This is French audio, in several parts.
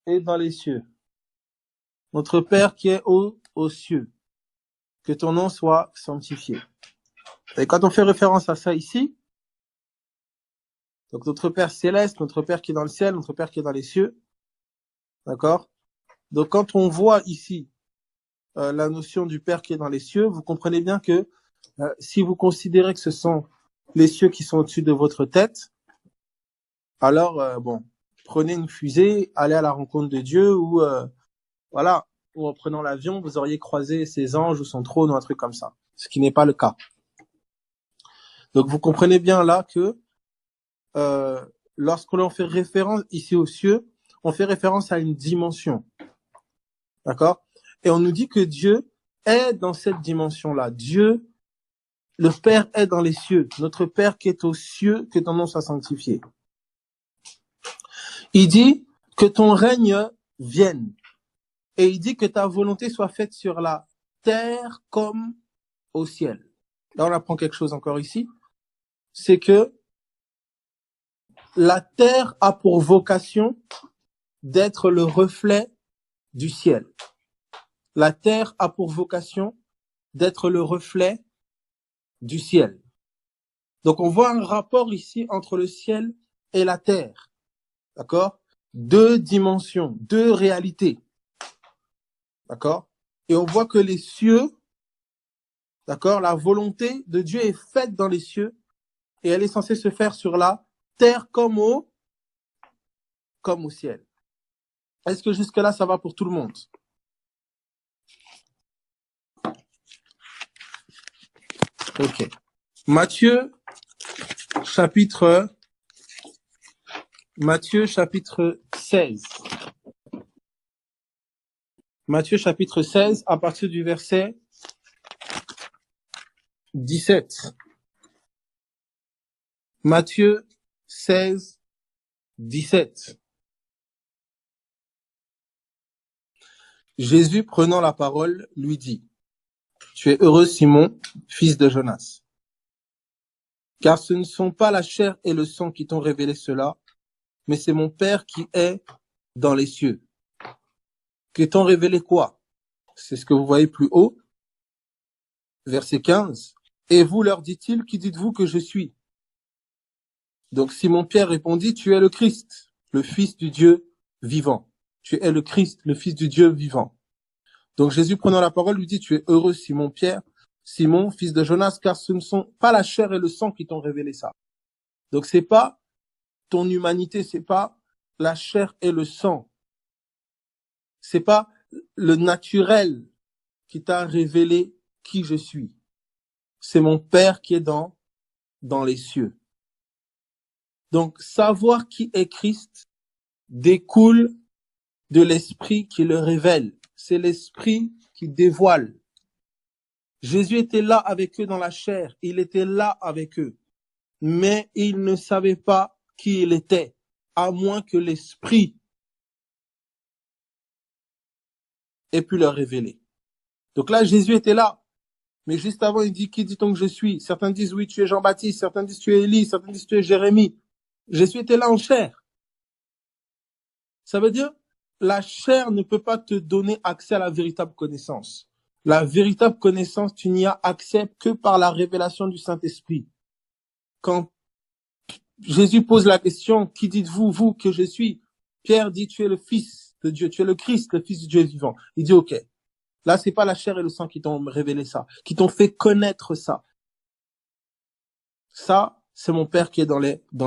est dans les cieux. Notre Père qui est aux cieux. Que ton nom soit sanctifié. Et quand on fait référence à ça ici, donc notre Père céleste, notre Père qui est dans le ciel, notre Père qui est dans les cieux, d'accord? Donc quand on voit ici la notion du Père qui est dans les cieux, vous comprenez bien que si vous considérez que ce sont les cieux qui sont au-dessus de votre tête, alors bon, prenez une fusée, allez à la rencontre de Dieu, ou voilà, ou en prenant l'avion, vous auriez croisé ses anges ou son trône ou un truc comme ça, ce qui n'est pas le cas. Donc vous comprenez bien là que lorsque l'on fait référence ici aux cieux, on fait référence à une dimension, d'accord? Et on nous dit que Dieu est dans cette dimension-là. Dieu, le Père est dans les cieux. Notre Père qui est aux cieux, que ton nom soit sanctifié. Il dit que ton règne vienne. Et il dit que ta volonté soit faite sur la terre comme au ciel. Là, on apprend quelque chose encore ici. C'est que la terre a pour vocation d'être le reflet du ciel. La terre a pour vocation d'être le reflet du ciel. Donc, on voit un rapport ici entre le ciel et la terre. D'accord? Deux dimensions, deux réalités. D'accord? Et on voit que les cieux, d'accord, la volonté de Dieu est faite dans les cieux et elle est censée se faire sur la terre comme au ciel. Est-ce que jusque-là, ça va pour tout le monde? Ok. Matthieu, chapitre 16. Matthieu, chapitre 16, à partir du verset 17. Matthieu 16, 17. Jésus, prenant la parole, lui dit: Tu es heureux, Simon, fils de Jonas, car ce ne sont pas la chair et le sang qui t'ont révélé cela, mais c'est mon Père qui est dans les cieux. Qui t'ont révélé quoi? C'est ce que vous voyez plus haut, verset 15. Et vous, leur dit-il, qui dites-vous que je suis? Donc Simon-Pierre répondit: Tu es le Christ, le Fils du Dieu vivant. Tu es le Christ, le Fils du Dieu vivant. Donc Jésus, prenant la parole, lui dit: Tu es heureux, Simon-Pierre, Simon, fils de Jonas, car ce ne sont pas la chair et le sang qui t'ont révélé ça. Donc c'est pas ton humanité, c'est pas la chair et le sang. C'est pas le naturel qui t'a révélé qui je suis. C'est mon Père qui est dans les cieux. Donc savoir qui est Christ découle de l'esprit qui le révèle. C'est l'esprit qui dévoile. Jésus était là avec eux dans la chair. Il était là avec eux. Mais ils ne savaient pas qui il était, à moins que l'esprit ait pu leur révéler. Donc là, Jésus était là. Mais juste avant, il dit: Qui dit-on que je suis? Certains disent: Oui, tu es Jean-Baptiste. Certains disent: Tu es Élie. Certains disent: Tu es Jérémie. Jésus était là en chair. Ça veut dire, la chair ne peut pas te donner accès à la véritable connaissance. La véritable connaissance, tu n'y as accès que par la révélation du Saint-Esprit. Quand Jésus pose la question: Qui dites-vous, vous, que je suis? Pierre dit: Tu es le Fils de Dieu, tu es le Christ, le Fils du Dieu vivant. Il dit: Ok. Là, c'est pas la chair et le sang qui t'ont révélé ça, qui t'ont fait connaître ça. Ça, c'est mon Père qui est dans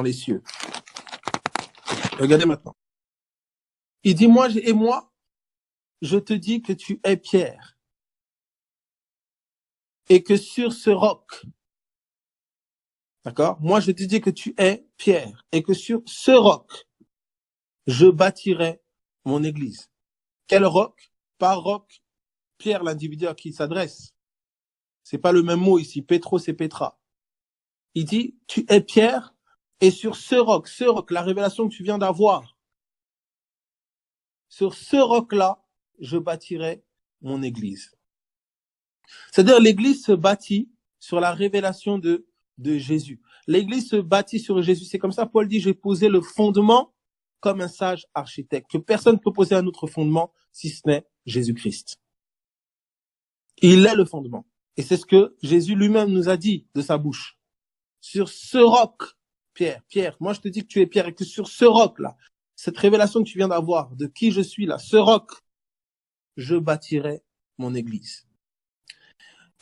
les cieux. Regardez maintenant. Il dit: Moi, je te dis que tu es Pierre. Et que sur ce roc, d'accord? Moi, je te dis que tu es Pierre. Et que sur ce roc, je bâtirai mon église. Quel roc? Pas roc, Pierre, l'individu à qui il s'adresse. C'est pas le même mot ici. Pétros et Pétra. Il dit: Tu es Pierre. Et sur ce roc, la révélation que tu viens d'avoir, sur ce roc-là, je bâtirai mon église. C'est-à-dire, l'église se bâtit sur la révélation de Jésus. L'église se bâtit sur Jésus. C'est comme ça, Paul dit: j'ai posé le fondement comme un sage architecte, que personne ne peut poser un autre fondement si ce n'est Jésus-Christ. Il est le fondement. Et c'est ce que Jésus lui-même nous a dit de sa bouche. Sur ce roc, Pierre, moi je te dis que tu es Pierre et que sur ce roc-là, cette révélation que tu viens d'avoir, de qui je suis là, ce roc, je bâtirai mon église.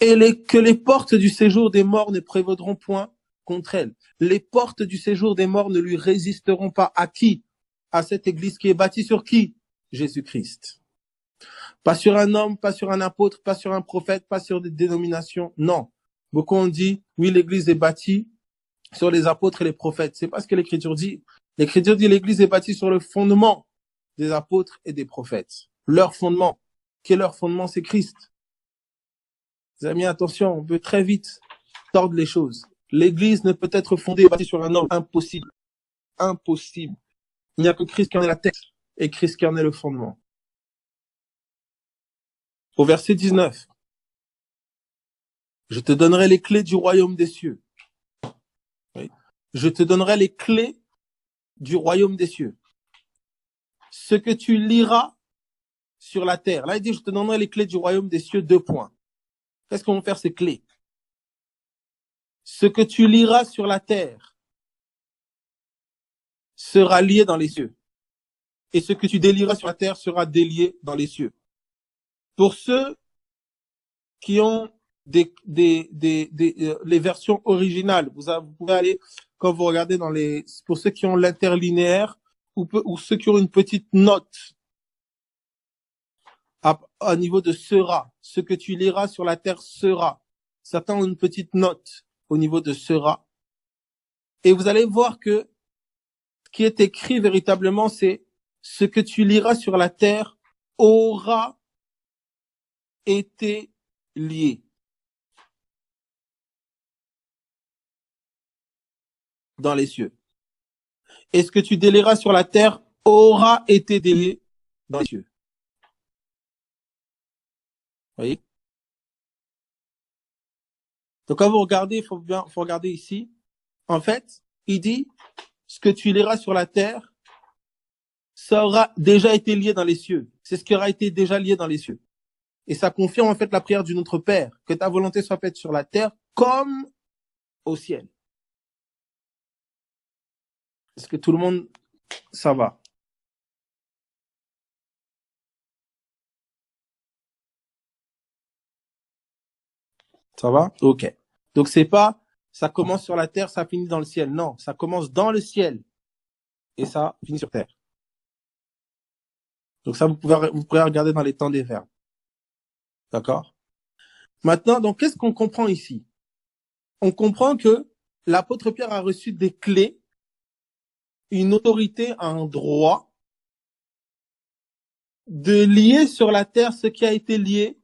Et que les portes du séjour des morts ne prévaudront point contre elle. Les portes du séjour des morts ne lui résisteront pas. À qui? À cette église qui est bâtie sur qui? Jésus-Christ. Pas sur un homme, pas sur un apôtre, pas sur un prophète, pas sur des dénominations. Non. Beaucoup ont dit, oui, l'église est bâtie sur les apôtres et les prophètes. C'est pas ce que l'Écriture dit. L'Écriture dit l'église est bâtie sur le fondement des apôtres et des prophètes. Leur fondement. Quel est leur fondement? C'est Christ. Les amis, attention, on peut très vite tordre les choses. L'église ne peut être fondée et bâtie sur un homme. Impossible. Impossible. Il n'y a que Christ qui en est la tête et Christ qui en est le fondement. Au verset 19. Je te donnerai les clés du royaume des cieux. Oui. Je te donnerai les clés du royaume des cieux. Ce que tu liras sur la terre. Là, il dit, je te donnerai les clés du royaume des cieux, 2 points. Qu'est-ce qu'on va faire ces clés? Ce que tu liras sur la terre sera lié dans les cieux. Et ce que tu délieras sur la terre sera délié dans les cieux. Pour ceux qui ont les versions originales, vous pouvez aller, quand vous regardez pour ceux qui ont l'interlinéaire, ou ceux qui ont une petite note à niveau de sera, ce que tu liras sur la terre sera. Certains ont une petite note au niveau de sera. Et vous allez voir que ce qui est écrit véritablement, c'est ce que tu liras sur la terre aura été lié dans les cieux. Et ce que tu délieras sur la terre aura été délié dans les cieux. Vous voyez? Donc quand vous regardez, il faut regarder ici. En fait, il dit, ce que tu liras sur la terre, ça aura déjà été lié dans les cieux. C'est ce qui aura été déjà lié dans les cieux. Et ça confirme en fait la prière du Notre Père, que ta volonté soit faite sur la terre comme au ciel. Est-ce que tout le monde, ça va? Ça va? Ok. Donc c'est pas, ça commence sur la terre, ça finit dans le ciel. Non, ça commence dans le ciel et ça finit sur terre. Donc ça, vous pourrez regarder dans les temps des verbes. D'accord? Maintenant, donc qu'est-ce qu'on comprend ici? On comprend que l'apôtre Pierre a reçu des clés, une autorité, un droit de lier sur la terre ce qui a été lié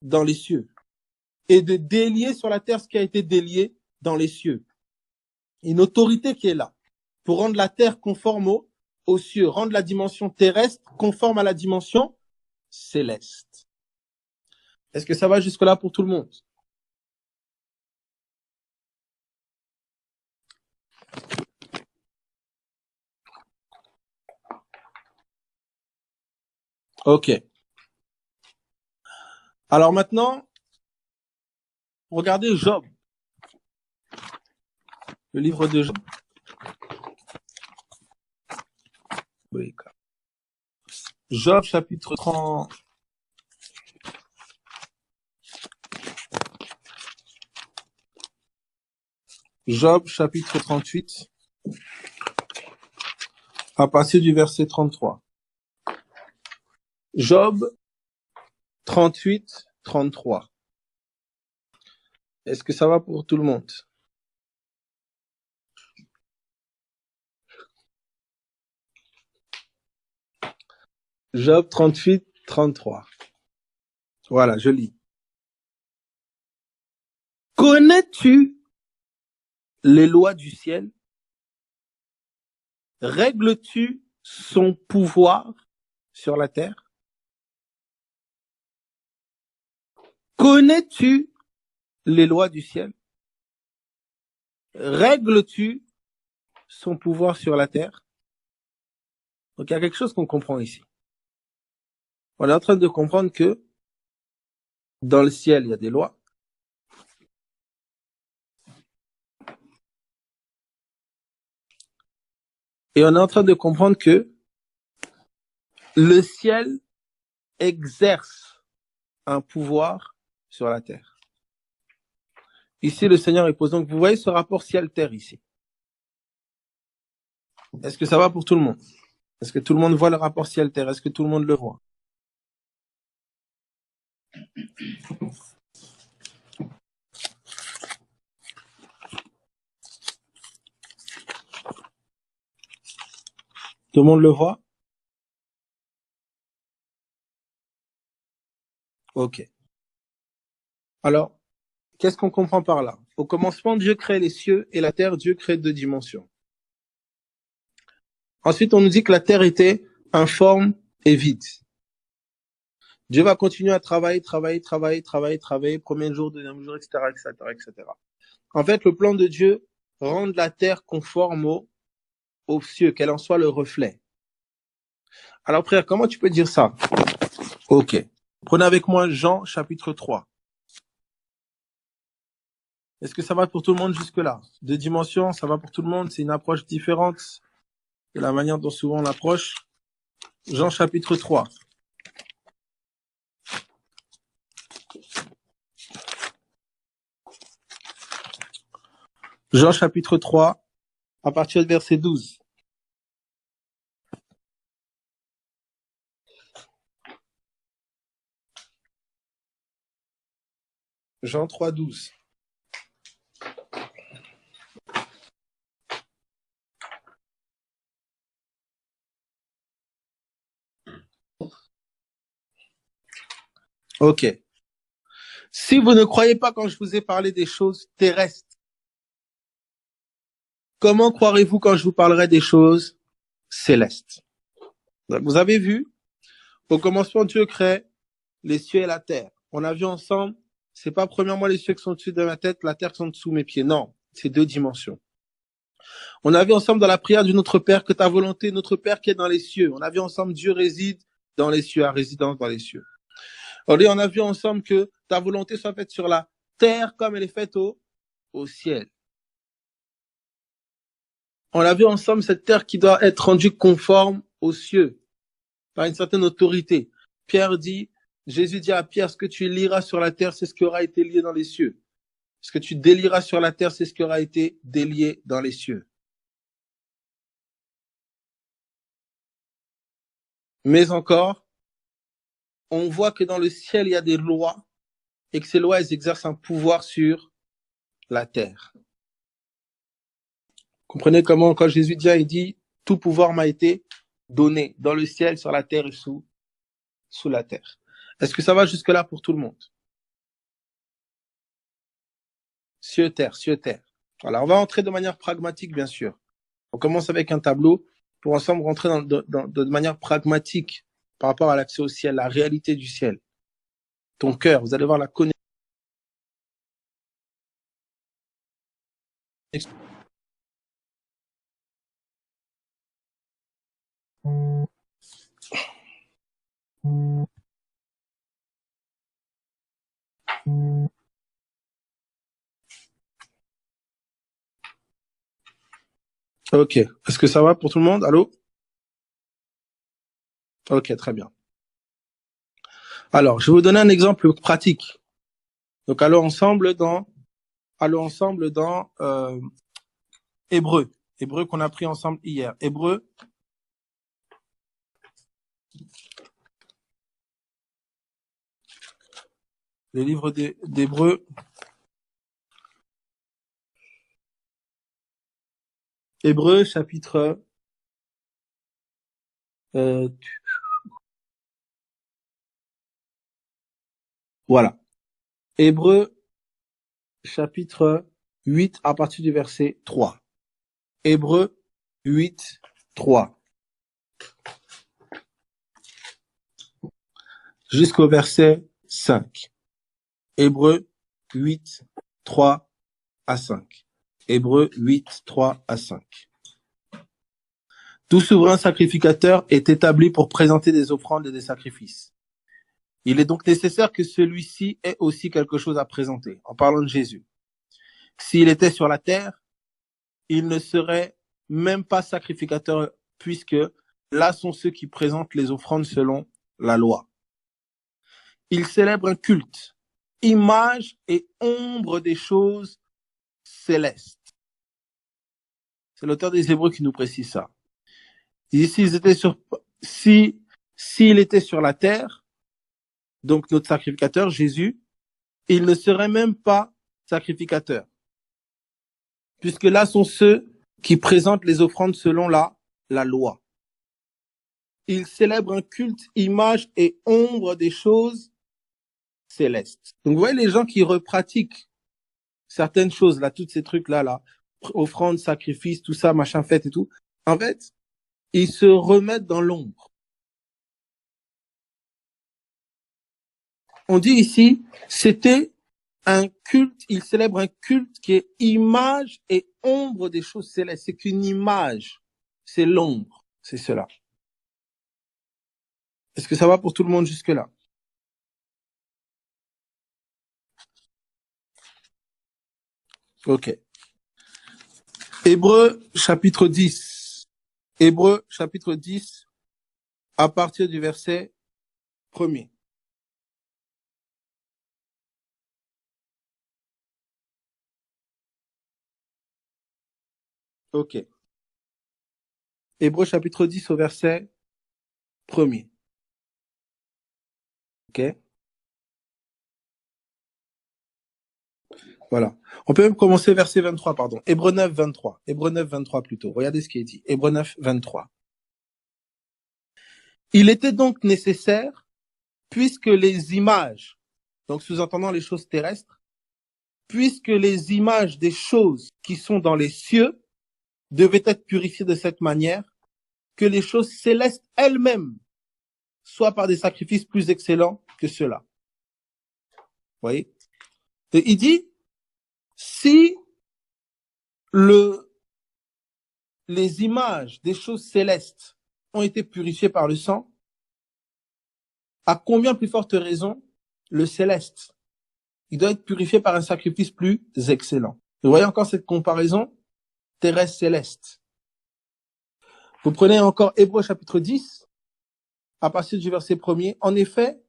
dans les cieux et de délier sur la terre ce qui a été délié dans les cieux. Une autorité qui est là pour rendre la terre conforme aux cieux, rendre la dimension terrestre conforme à la dimension céleste. Est-ce que ça va jusque-là pour tout le monde? Ok. Alors maintenant, regardez Job. Le livre de Job. Job, chapitre 30. Job, chapitre 38, à partir du verset 33. Job 38, 33. Est-ce que ça va pour tout le monde? Job 38, 33. Voilà, je lis. Connais-tu les lois du ciel? Règles-tu son pouvoir sur la terre? Connais-tu les lois du ciel? Règles-tu son pouvoir sur la terre? Donc il y a quelque chose qu'on comprend ici. On est en train de comprendre que dans le ciel, il y a des lois. Et on est en train de comprendre que le ciel exerce un pouvoir sur la terre. Ici, le Seigneur il pose. Donc, vous voyez ce rapport ciel-terre ici. Est-ce que ça va pour tout le monde? Est-ce que tout le monde voit le rapport ciel-terre? Est-ce que tout le monde le voit? Tout le monde le voit? Ok. Alors, qu'est-ce qu'on comprend par là? Au commencement, Dieu crée les cieux et la terre, Dieu crée 2 dimensions. Ensuite, on nous dit que la terre était informe et vide. Dieu va continuer à travailler, premier jour, deuxième jour, etc., etc., etc. En fait, le plan de Dieu, rendre la terre conforme aux cieux, qu'elle en soit le reflet. Alors, frère, comment tu peux dire ça? Ok. Prenez avec moi Jean, chapitre 3. Est-ce que ça va pour tout le monde jusque-là? 2 dimensions, ça va pour tout le monde? C'est une approche différente de la manière dont souvent on approche. Jean, chapitre 3. Jean, chapitre 3, à partir du verset 12. Jean 3, 12. Ok. Si vous ne croyez pas quand je vous ai parlé des choses terrestres, comment croirez-vous quand je vous parlerai des choses célestes? Vous avez vu, au commencement, Dieu crée les cieux et la terre. On a vu ensemble, c'est pas premièrement les cieux qui sont au-dessus de ma tête, la terre qui sont dessous mes pieds. Non, c'est 2 dimensions. On a vu ensemble dans la prière du Notre Père que ta volonté, notre Père qui est dans les cieux. On a vu ensemble Dieu réside dans les cieux, a résidence dans les cieux. On a vu ensemble que ta volonté soit faite sur la terre comme elle est faite au ciel. On a vu ensemble cette terre qui doit être rendue conforme aux cieux par une certaine autorité. Pierre dit, Jésus dit à Pierre, ce que tu lieras sur la terre, c'est ce qui aura été lié dans les cieux. Ce que tu délieras sur la terre, c'est ce qui aura été délié dans les cieux. Mais encore, on voit que dans le ciel, il y a des lois et que ces lois, elles exercent un pouvoir sur la terre. Comprenez comment, quand Jésus dit, il dit, tout pouvoir m'a été donné dans le ciel, sur la terre et sous la terre. Est-ce que ça va jusque-là pour tout le monde? Cieux, terre, cieux, terre. Alors, on va entrer de manière pragmatique, bien sûr. On commence avec un tableau pour ensemble rentrer de manière pragmatique par rapport à l'accès au ciel, la réalité du ciel. Ton cœur, vous allez voir la connexion. Ok. Est-ce que ça va pour tout le monde? Allô? Ok, très bien. Alors, je vais vous donner un exemple pratique. Donc, allons ensemble dans Hébreu. Hébreu qu'on a pris ensemble hier. Hébreu. Le livre d'Hébreu. Hébreu, chapitre voilà. Hébreu, chapitre 8, à partir du verset 3. Hébreu 8, 3. Jusqu'au verset 5. Hébreu 8, 3 à 5. Hébreu 8, 3 à 5. Tout souverain sacrificateur est établi pour présenter des offrandes et des sacrifices. Il est donc nécessaire que celui-ci ait aussi quelque chose à présenter, en parlant de Jésus. S'il était sur la terre, il ne serait même pas sacrificateur, puisque là sont ceux qui présentent les offrandes selon la loi. Il célèbre un culte, image et ombre des choses célestes. C'est l'auteur des Hébreux qui nous précise ça. Il dit, s'il était sur la terre, donc notre sacrificateur, Jésus, il ne serait même pas sacrificateur. Puisque là sont ceux qui présentent les offrandes selon la loi. Il célèbre un culte, image et ombre des choses célestes. Donc vous voyez les gens qui repratiquent certaines choses, là, tous ces trucs-là, offrandes, sacrifices, tout ça, machin, fête et tout, en fait, ils se remettent dans l'ombre. On dit ici, c'était un culte, il célèbre un culte qui est image et ombre des choses célestes. C'est qu'une image, c'est l'ombre, c'est cela. Est-ce que ça va pour tout le monde jusque-là? Ok. Hébreux chapitre 10. Hébreux chapitre 10, à partir du verset 1er. Ok. Hébreux chapitre 10 au verset 1er. Ok. Voilà. On peut même commencer verset 23, pardon. Hébreux 9, 23. Hébreux 9, 23 plutôt. Regardez ce qui est dit. Hébreux 9, 23. Il était donc nécessaire, puisque les images, donc sous-entendant les choses terrestres, puisque les images des choses qui sont dans les cieux devaient être purifiées de cette manière, que les choses célestes elles-mêmes soient par des sacrifices plus excellents que ceux-là. Vous voyez? Et il dit, si les images des choses célestes ont été purifiées par le sang, à combien plus forte raison le céleste? Il doit être purifié par un sacrifice plus excellent. Vous voyez encore cette comparaison terrestre-céleste. Vous prenez encore Hébreux chapitre 10, à partir du verset 1er. En effet,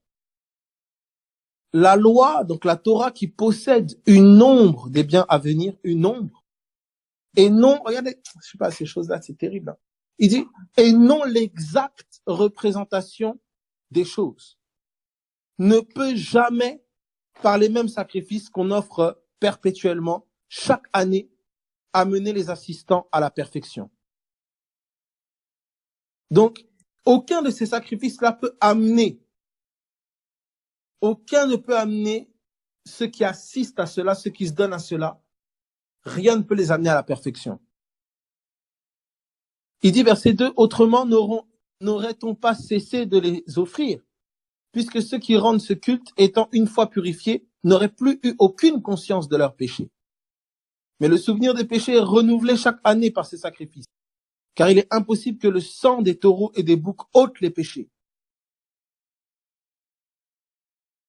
la loi, donc la Torah qui possède une ombre des biens à venir, une ombre, et non, regardez, je sais pas, ces choses-là, c'est terrible. Hein. Il dit, et non l'exacte représentation des choses, ne peut jamais, par les mêmes sacrifices qu'on offre perpétuellement, chaque année, amener les assistants à la perfection. Donc, aucun de ces sacrifices-là peut amener, aucun ne peut amener ceux qui assistent à cela, ceux qui se donnent à cela, rien ne peut les amener à la perfection. Il dit, verset 2, autrement n'aurait-on pas cessé de les offrir, puisque ceux qui rendent ce culte, étant une fois purifiés, n'auraient plus eu aucune conscience de leurs péchés. Mais le souvenir des péchés est renouvelé chaque année par ces sacrifices, car il est impossible que le sang des taureaux et des boucs ôte les péchés.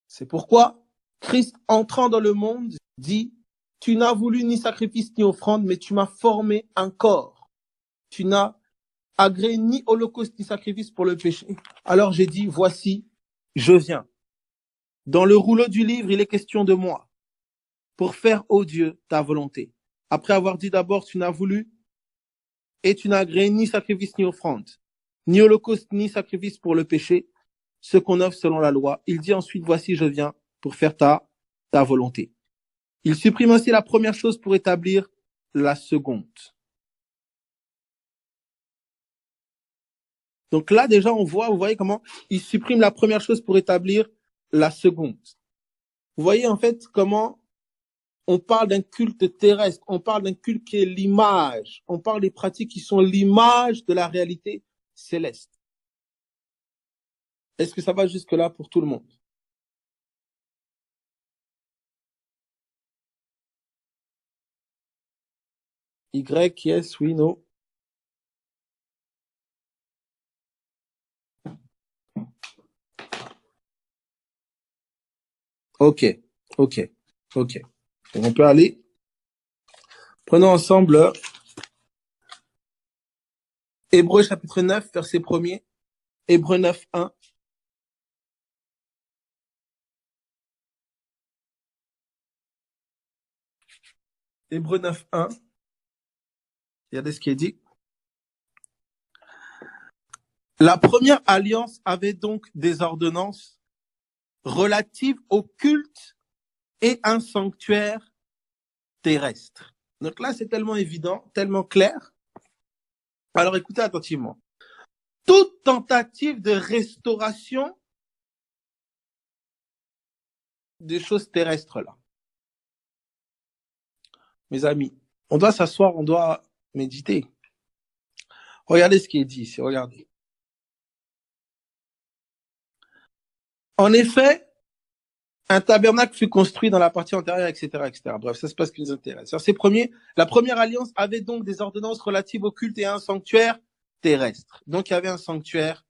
C'est pourquoi Christ, entrant dans le monde, dit, tu n'as voulu ni sacrifice ni offrande, mais tu m'as formé un corps. Tu n'as agréé ni holocauste ni sacrifice pour le péché. Alors j'ai dit, voici, je viens. Dans le rouleau du livre, il est question de moi, pour faire, ô Dieu, ta volonté. Après avoir dit d'abord, tu n'as voulu, et tu n'as agréé ni sacrifice ni offrande, ni holocauste ni sacrifice pour le péché, ce qu'on offre selon la loi. Il dit ensuite, voici, je viens, pour faire ta volonté. Il supprime aussi la première chose pour établir la seconde. Donc là, déjà, vous voyez comment il supprime la première chose pour établir la seconde. Vous voyez en fait comment on parle d'un culte terrestre, on parle d'un culte qui est l'image, on parle des pratiques qui sont l'image de la réalité céleste. Est-ce que ça va jusque-là pour tout le monde? Y, yes, oui, non. Ok, ok, ok. Donc on peut aller. Prenons ensemble Hébreux chapitre 9, verset 1er. Hébreux 9, 1. Hébreux 9, 1. Regardez ce qui est dit. La première alliance avait donc des ordonnances relatives au culte et un sanctuaire terrestre. Donc là, c'est tellement évident, tellement clair. Alors écoutez attentivement. Toute tentative de restauration des choses terrestres là. Mes amis, on doit s'asseoir, on doit méditer. Regardez ce qui est dit ici, regardez. En effet, un tabernacle fut construit dans la partie antérieure, etc., etc. Bref, ça c'est pas ce qui nous intéresse. La première alliance avait donc des ordonnances relatives au culte et à un sanctuaire terrestre. Donc il y avait un sanctuaire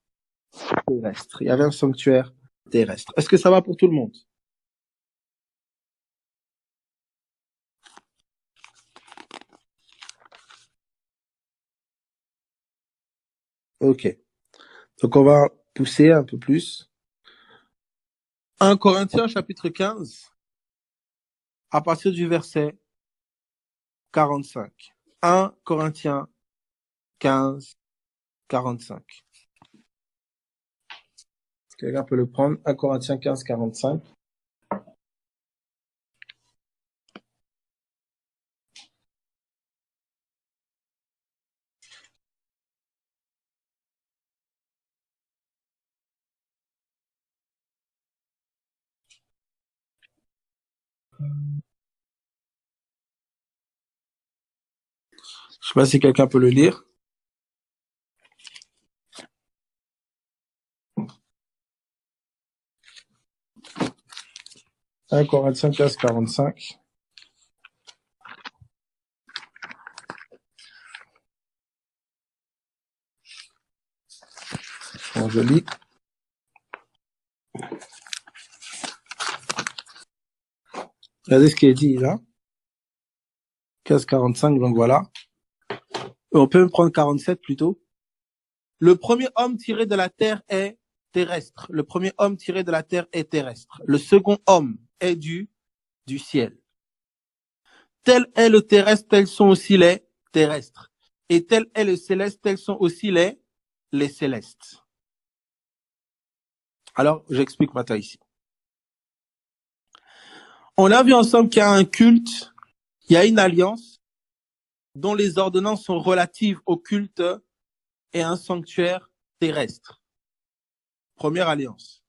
terrestre. Il y avait un sanctuaire terrestre. Est-ce que ça va pour tout le monde? Ok. Donc on va pousser un peu plus. 1 Corinthiens chapitre 15, à partir du verset 45. 1 Corinthiens 15, 45. Quelqu'un peut le prendre. 1 Corinthiens 15, 45. Je sais pas si quelqu'un peut le lire. 1 Corinthiens 15, 45. Bon, je lis. Regardez ce qui est dit là. 15, 45, donc voilà. On peut me prendre 47 plutôt. Le premier homme tiré de la terre est terrestre. Le premier homme tiré de la terre est terrestre. Le second homme est du ciel. Tel est le terrestre, tels sont aussi les terrestres. Et tel est le céleste, tels sont aussi les célestes. Alors, j'explique maintenant ici. On a vu ensemble qu'il y a un culte, il y a une alliance dont les ordonnances sont relatives au culte et un sanctuaire terrestre. Première alliance.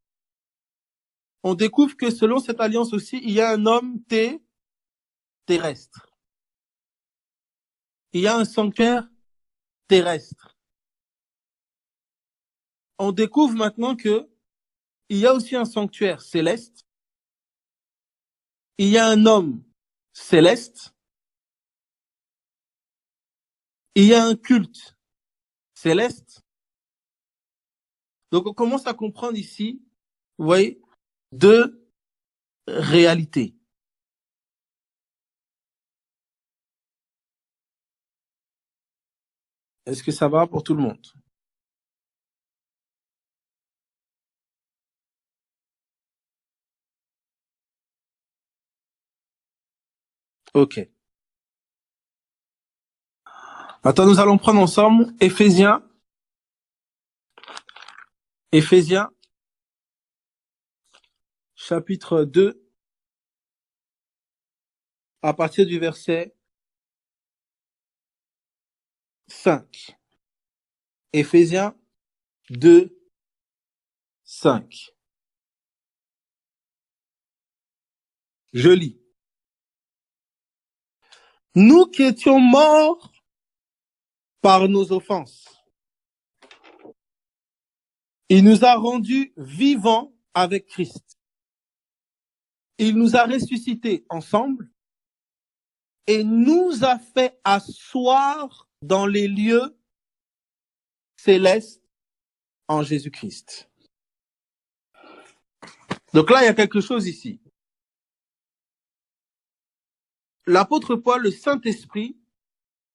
On découvre que selon cette alliance aussi, il y a un homme terrestre. Il y a un sanctuaire terrestre. On découvre maintenant que il y a aussi un sanctuaire céleste. Il y a un homme céleste. Il y a un culte céleste. Donc on commence à comprendre ici, vous voyez, deux réalités. Est-ce que ça va pour tout le monde? Ok. Maintenant, nous allons prendre ensemble Éphésiens, chapitre 2, à partir du verset 5. Éphésiens 2, 5. Je lis. Nous qui étions morts par nos offenses, il nous a rendus vivants avec Christ. Il nous a ressuscités ensemble et nous a fait asseoir dans les lieux célestes en Jésus-Christ. Donc là, il y a quelque chose ici. l'apôtre Paul, le Saint-Esprit,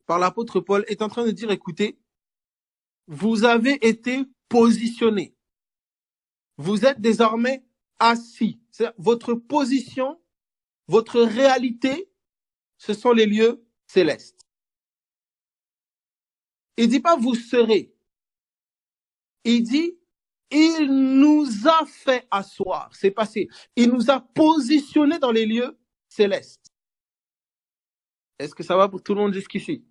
par l'apôtre Paul, est en train de dire, écoutez, vous avez été positionnés. Vous êtes désormais assis. Votre position, votre réalité, ce sont les lieux célestes. Il dit pas vous serez. Il dit, il nous a fait asseoir. C'est passé. Il nous a positionnés dans les lieux célestes. Est-ce que ça va pour tout le monde jusqu'ici?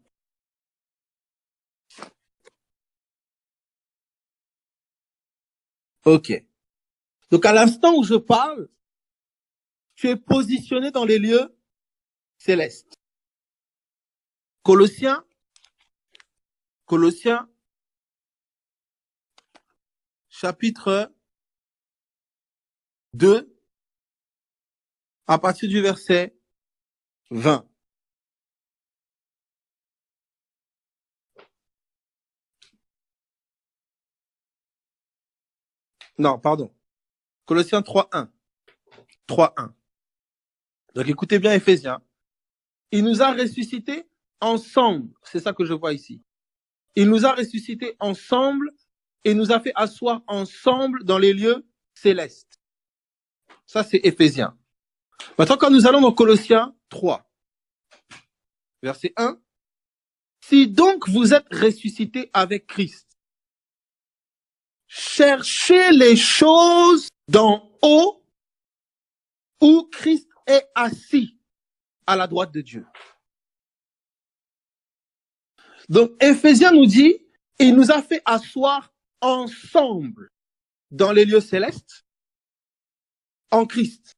Ok. Donc, à l'instant où je parle, tu es positionné dans les lieux célestes. Colossiens, chapitre 2, à partir du verset 20. Non, pardon. Colossiens 3.1. 3.1. Donc écoutez bien Éphésiens. Il nous a ressuscités ensemble. C'est ça que je vois ici. Il nous a ressuscités ensemble et nous a fait asseoir ensemble dans les lieux célestes. Ça, c'est Éphésiens. Maintenant, quand nous allons dans Colossiens 3, verset 1, si donc vous êtes ressuscités avec Christ, cherchez les choses d'en haut où Christ est assis à la droite de Dieu. Donc, Éphésiens nous dit, il nous a fait asseoir ensemble dans les lieux célestes en Christ.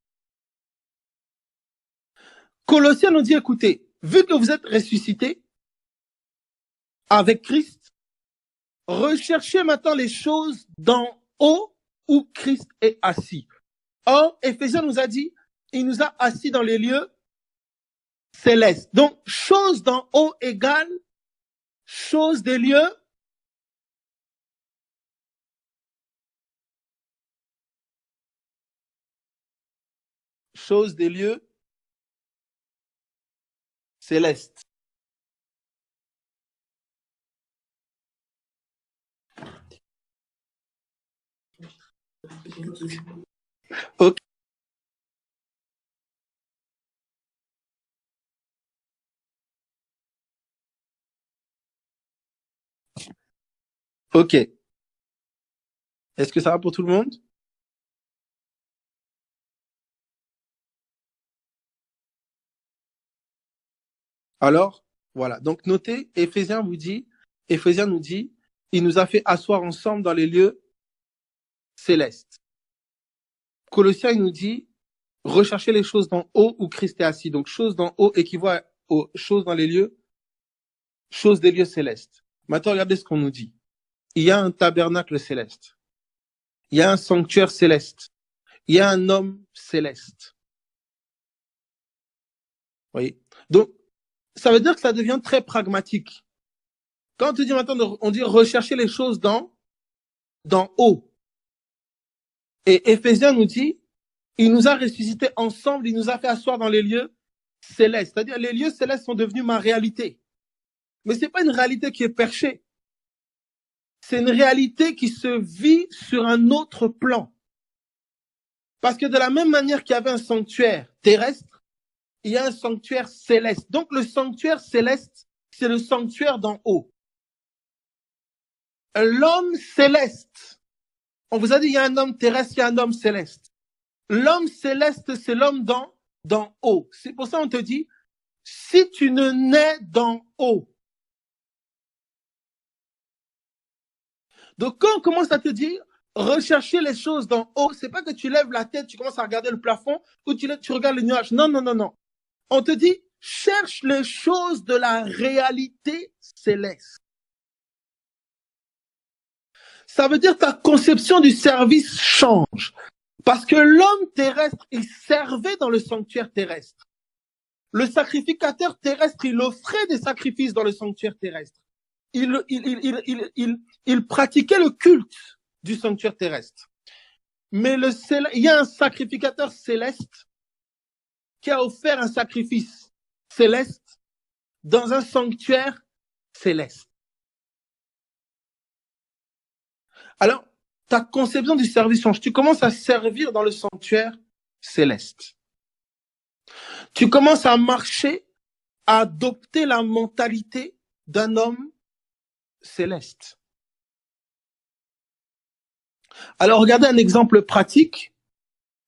Colossiens nous dit, écoutez, vu que vous êtes ressuscités avec Christ, recherchez maintenant les choses d'en haut où Christ est assis. Or, Éphésiens nous a dit, il nous a assis dans les lieux célestes. Donc, chose d'en haut égale chose des lieux célestes. Ok. Ok. Est-ce que ça va pour tout le monde? Alors, voilà. Donc, notez, Éphésiens nous dit, il nous a fait asseoir ensemble dans les lieux célestes. Colossiens, il nous dit, recherchez les choses d'en haut où Christ est assis. Donc, choses d'en haut équivaut aux choses dans les lieux, choses des lieux célestes. Maintenant, regardez ce qu'on nous dit. Il y a un tabernacle céleste. Il y a un sanctuaire céleste. Il y a un homme céleste. Vous voyez? Donc, ça veut dire que ça devient très pragmatique. Quand on te dit maintenant, on dit rechercher les choses d'en haut. Et Éphésiens nous dit, il nous a ressuscités ensemble, il nous a fait asseoir dans les lieux célestes. C'est-à-dire, les lieux célestes sont devenus ma réalité. Mais c'est pas une réalité qui est perchée. C'est une réalité qui se vit sur un autre plan. Parce que de la même manière qu'il y avait un sanctuaire terrestre, il y a un sanctuaire céleste. Donc le sanctuaire céleste, c'est le sanctuaire d'en haut. L'homme céleste, on vous a dit il y a un homme terrestre, il y a un homme céleste. L'homme céleste, c'est l'homme d'en haut. C'est pour ça qu'on te dit, si tu ne nais d'en haut. Donc quand on commence à te dire, rechercher les choses d'en haut, c'est pas que tu lèves la tête, tu commences à regarder le plafond, ou tu regardes les nuages. Non, non, non, non. On te dit, cherche les choses de la réalité céleste. Ça veut dire que ta conception du service change. Parce que l'homme terrestre, il servait dans le sanctuaire terrestre. Le sacrificateur terrestre, il offrait des sacrifices dans le sanctuaire terrestre. Il pratiquait le culte du sanctuaire terrestre. Mais il y a un sacrificateur céleste qui a offert un sacrifice. céleste dans un sanctuaire céleste. Alors, ta conception du service change. Tu commences à servir dans le sanctuaire céleste. Tu commences à marcher, à adopter la mentalité d'un homme céleste. Alors, regardez un exemple pratique.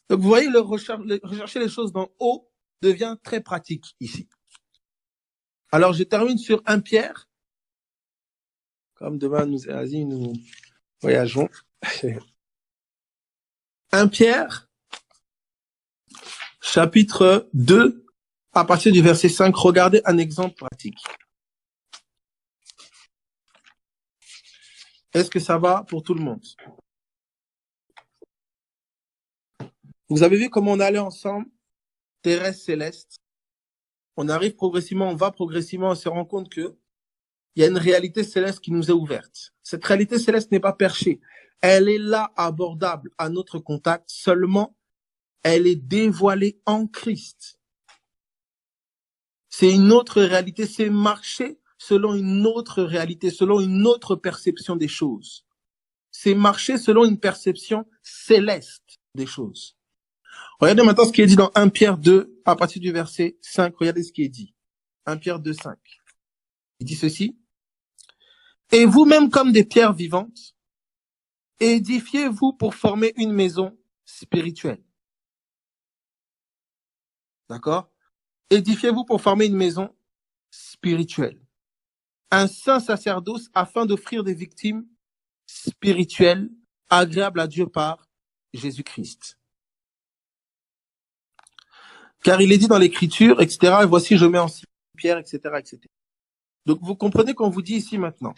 Donc, vous voyez, rechercher les choses d'en haut devient très pratique ici. Alors, je termine sur 1 Pierre. Comme demain, nous voyageons. 1 Pierre, chapitre 2, à partir du verset 5. Regardez un exemple pratique. Est-ce que ça va pour tout le monde? Vous avez vu comment on allait ensemble, terrestre, céleste. On arrive progressivement, on va progressivement, on se rend compte que il y a une réalité céleste qui nous est ouverte. Cette réalité céleste n'est pas perchée. Elle est là, abordable à notre contact. Seulement, elle est dévoilée en Christ. C'est une autre réalité. C'est marcher selon une autre réalité, selon une autre perception des choses. C'est marcher selon une perception céleste des choses. Regardez maintenant ce qui est dit dans 1 Pierre 2, à partir du verset 5. Regardez ce qui est dit. 1 Pierre 2, 5. Il dit ceci. Et vous-même comme des pierres vivantes, édifiez-vous pour former une maison spirituelle. D'accord? Édifiez-vous pour former une maison spirituelle. Un saint sacerdoce afin d'offrir des victimes spirituelles agréables à Dieu par Jésus-Christ. Car il est dit dans l'écriture, etc., et voici je mets en pierre, etc., etc. Donc vous comprenez qu'on vous dit ici maintenant.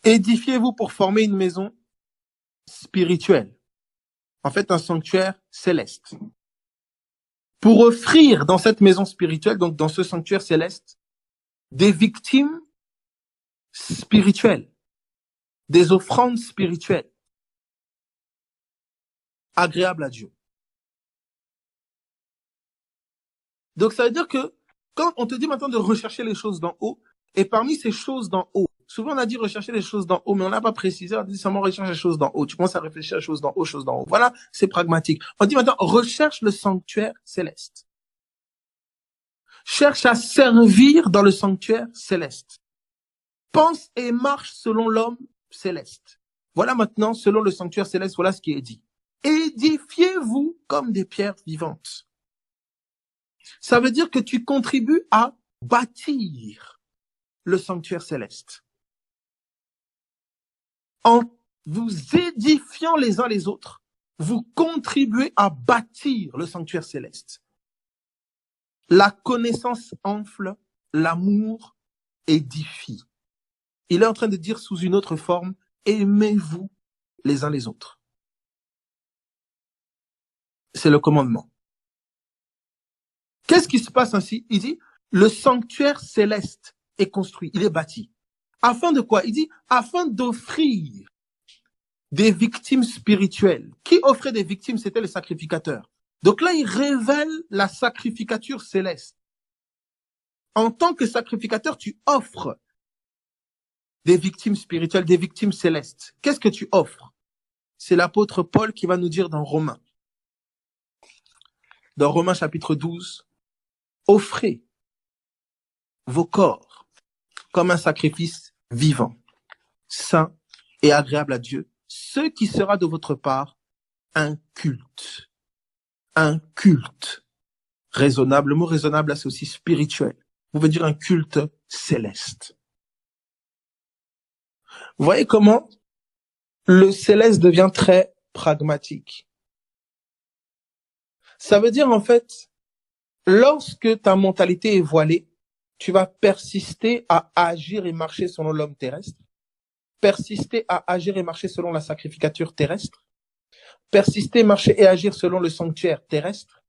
Édifiez-vous pour former une maison spirituelle. En fait, un sanctuaire céleste. Pour offrir dans cette maison spirituelle, donc dans ce sanctuaire céleste, des victimes spirituelles, des offrandes spirituelles, agréables à Dieu. Donc ça veut dire que quand on te dit maintenant de rechercher les choses d'en haut, et parmi ces choses d'en haut, souvent on a dit rechercher les choses d'en haut, mais on n'a pas précisé, on a dit seulement rechercher les choses d'en haut. Tu commences à réfléchir à les choses d'en haut, choses d'en haut. Voilà, c'est pragmatique. On dit maintenant recherche le sanctuaire céleste. Cherche à servir dans le sanctuaire céleste. Pense et marche selon l'homme céleste. Voilà maintenant, selon le sanctuaire céleste, voilà ce qui est dit. Édifiez-vous comme des pierres vivantes. Ça veut dire que tu contribues à bâtir le sanctuaire céleste. En vous édifiant les uns les autres, vous contribuez à bâtir le sanctuaire céleste. La connaissance enfle, l'amour édifie. Il est en train de dire sous une autre forme, aimez-vous les uns les autres. C'est le commandement. Qu'est-ce qui se passe ainsi? Il dit, le sanctuaire céleste est construit, il est bâti. Afin de quoi? Il dit, afin d'offrir des victimes spirituelles. Qui offrait des victimes? C'était les sacrificateurs. Donc là, il révèle la sacrificature céleste. En tant que sacrificateur, tu offres des victimes spirituelles, des victimes célestes. Qu'est-ce que tu offres? C'est l'apôtre Paul qui va nous dire dans Romains. Dans Romains chapitre 12, offrez vos corps comme un sacrifice vivant, saint et agréable à Dieu, ce qui sera de votre part un culte. Un culte raisonnable. Le mot raisonnable, là, c'est aussi spirituel. Vous pouvez dire un culte céleste. Vous voyez comment le céleste devient très pragmatique. Ça veut dire, en fait, lorsque ta mentalité est voilée, tu vas persister à agir et marcher selon l'homme terrestre, persister à agir et marcher selon la sacrificature terrestre, persister, marcher et agir selon le sanctuaire terrestre,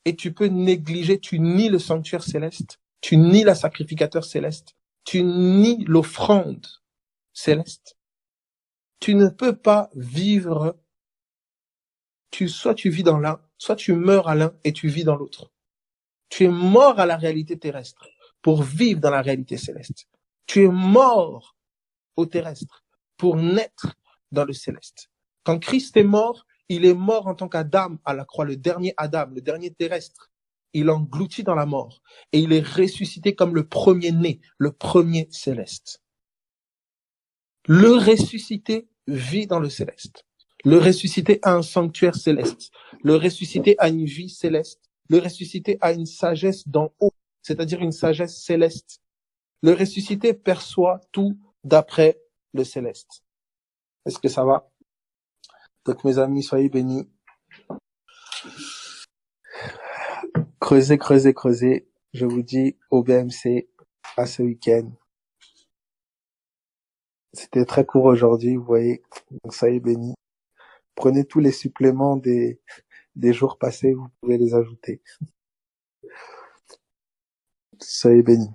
et tu peux négliger, tu nies le sanctuaire céleste, tu nies la sacrificateur céleste, tu nies l'offrande céleste. Tu ne peux pas vivre, soit tu vis dans l'un, soit tu meurs à l'un et tu vis dans l'autre. Tu es mort à la réalité terrestre pour vivre dans la réalité céleste. Tu es mort au terrestre pour naître dans le céleste. Quand Christ est mort, il est mort en tant qu'Adam à la croix, le dernier Adam, le dernier terrestre. Il engloutit dans la mort et il est ressuscité comme le premier-né, le premier céleste. Le ressuscité vit dans le céleste. Le ressuscité a un sanctuaire céleste. Le ressuscité a une vie céleste. Le ressuscité a une sagesse d'en haut, c'est-à-dire une sagesse céleste. Le ressuscité perçoit tout d'après le céleste. Est-ce que ça va? Donc mes amis, soyez bénis. Creusez, creusez, creusez. Je vous dis au BMC à ce week-end. C'était très court aujourd'hui, vous voyez. Donc soyez bénis. Prenez tous les suppléments des jours passés, vous pouvez les ajouter. Soyez bénis.